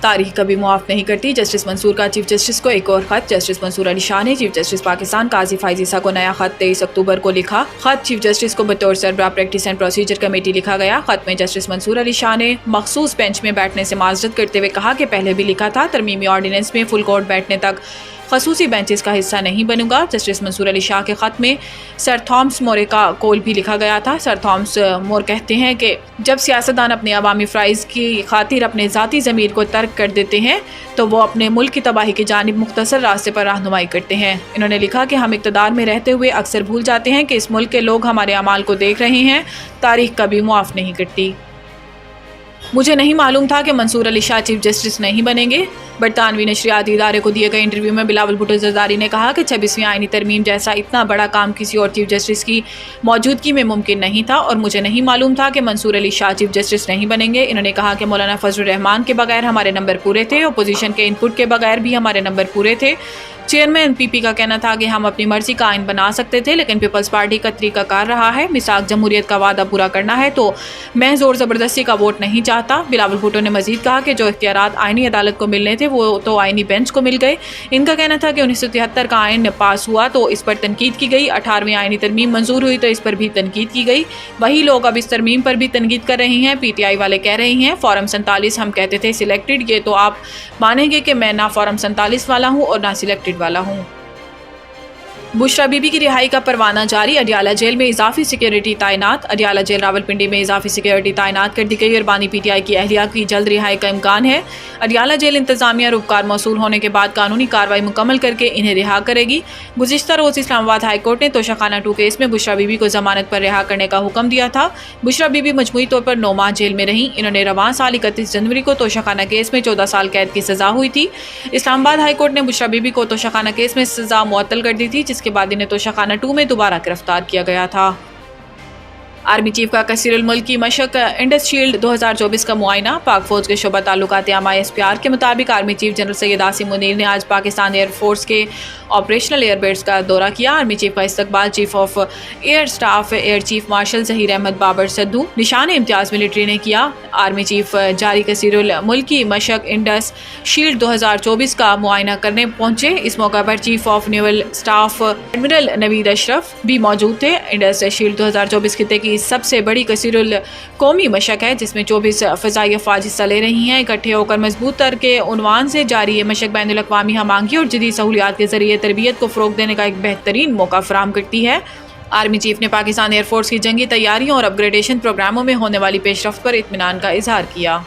تاریخ کبھی معاف نہیں کرتی، جسٹس منصور کا چیف جسٹس کو ایک اور خط۔ جسٹس منصور علی شاہ نے چیف جسٹس پاکستان قاضی فائز عیسیٰ کو نیا خط 23 اکتوبر کو لکھا۔ خط چیف جسٹس کو بطور سربراہ پریکٹس اینڈ پروسیجر کمیٹی لکھا گیا۔ خط میں جسٹس منصور علی شاہ نے مخصوص بینچ میں بیٹھنے سے معذرت کرتے ہوئے کہا کہ پہلے بھی لکھا تھا، ترمیمی آرڈیننس میں فل کورٹ بیٹھنے تک خصوصی بینچز کا حصہ نہیں بنوں گا۔ جسٹس منصور علی شاہ کے خط میں سر تھامس مورے کا قول بھی لکھا گیا تھا۔ سر تھامس مور کہتے ہیں کہ جب سیاستدان اپنے عوامی فرائض کی خاطر اپنے ذاتی ضمیر کو ترک کر دیتے ہیں تو وہ اپنے ملک کی تباہی کی جانب مختصر راستے پر رہنمائی کرتے ہیں۔ انہوں نے لکھا کہ ہم اقتدار میں رہتے ہوئے اکثر بھول جاتے ہیں کہ اس ملک کے لوگ ہمارے اعمال کو دیکھ رہے ہیں۔ تاریخ کبھی معاف نہیں کرتی۔ مجھے نہیں معلوم تھا کہ منصور علی شاہ چیف جسٹس نہیں بنیں گے۔ برطانوی نشریاتی ادارے کو دیے گئے انٹرویو میں بلاول بھٹو زرداری نے کہا کہ 26ویں آئینی ترمیم جیسا اتنا بڑا کام کسی اور چیف جسٹس کی موجودگی میں ممکن نہیں تھا، اور مجھے نہیں معلوم تھا کہ منصور علی شاہ چیف جسٹس نہیں بنیں گے۔ انہوں نے کہا کہ مولانا فضل الرحمان کے بغیر ہمارے نمبر پورے تھے، اپوزیشن کے انپٹ کے بغیر بھی ہمارے نمبر پورے تھے۔ چیئرمین پی پی کا کہنا تھا کہ ہم اپنی مرضی کا آئین بنا سکتے تھے، لیکن پیپلز پارٹی کا طریقہ کار رہا ہے، میثاق جمہوریت کا وعدہ پورا کرنا ہے، تو میں زور زبردستی کا ووٹ نہیں چاہتا۔ بلاول بھٹو نے مزید کہا کہ جو اختیارات آئینی عدالت کو ملنے تھے وہ تو آئینی بینچ کو مل گئے۔ ان کا کہنا تھا کہ 1973 کا آئین پاس ہوا تو اس پر تنقید کی گئی، 18ویں آئینی ترمیم منظور ہوئی تو اس پر بھی تنقید کی گئی، وہی لوگ اب اس ترمیم پر بھی تنقید کر رہے ہیں۔ پی ٹی آئی والے کہہ رہے ہیں فارم 47 ہم کہتے تھے سلیکٹڈ، یہ تو آپ مانیں گے کہ میں نہ فارم 47 والا ہوں اور نہ سلیکٹڈ والا ہوں۔ بشرا بی بی کی رہائی کا پروانہ جاری، اڈیالہ جیل میں اضافی سیکیورٹی تعینات۔ اڈیالہ جیل راولپنڈی میں اضافی سیکیورٹی تعینات کر دی گئی اور بانی پی ٹی آئی کی اہلیہ کی جلد رہائی کا امکان ہے۔ اڈیالہ جیل انتظامیہ روپکار موصول ہونے کے بعد قانونی کارروائی مکمل کر کے انہیں رہا کرے گی۔ گزشتہ روز اسلام آباد ہائی کورٹ نے توشہ خانہ 2 کیس میں بشرا بی بی کو ضمانت پر رہا کرنے کا حکم دیا تھا۔ بشرا بی بی مجموعی طور پر 9 ماہ جیل میں رہیں۔ انہوں نے رواں سال 31 جنوری کو توشہ خانہ کیس میں 14 سال قید کی سزا ہوئی تھی۔ اسلام آباد ہائی کورٹ نے بشرا بی بی کو توشہ خانہ کیس میں سزا معطل کر دی تھی، جس کے بعد انہیں توشہ خانہ 2 میں دوبارہ گرفتار کیا گیا تھا۔ آرمی چیف کا کثیر الملکی مشق انڈس شیلڈ 2024 کا معائنہ۔ پاک فوج کے شعبہ تعلقات عامہ SPR کے مطابق army chief general Syed Asim Munir نے آج پاکستان ایئر فورس کے آپریشنل ایئر بیس کا دورہ کیا۔ آرمی چیف کا استقبال chief of air staff air chief marshal Zaheer Ahmed Babar Sidhu نشان امتیاز ملٹری نے کیا۔ آرمی چیف جاری کثیر الملکی مشق انڈس شیلڈ 2024 کا معائنہ کرنے پہنچے۔ اس موقع پر chief of naval staff admiral Naveed Ashraf بھی موجود تھے۔ انڈس شیلڈ 2024 خطے کی سب سے بڑی کثیر القومی مشق ہے، جس میں 24 فضائی افواج حصہ لے رہی ہیں۔ اکٹھے ہو کر مضبوط تر کے عنوان سے جاری یہ مشق بین الاقوامی ہم آہنگی اور جدید سہولیات کے ذریعے تربیت کو فروغ دینے کا ایک بہترین موقع فراہم کرتی ہے۔ آرمی چیف نے پاکستان ایئر فورس کی جنگی تیاریوں اور اپ گریڈیشن پروگراموں میں ہونے والی پیش رفت پر اطمینان کا اظہار کیا۔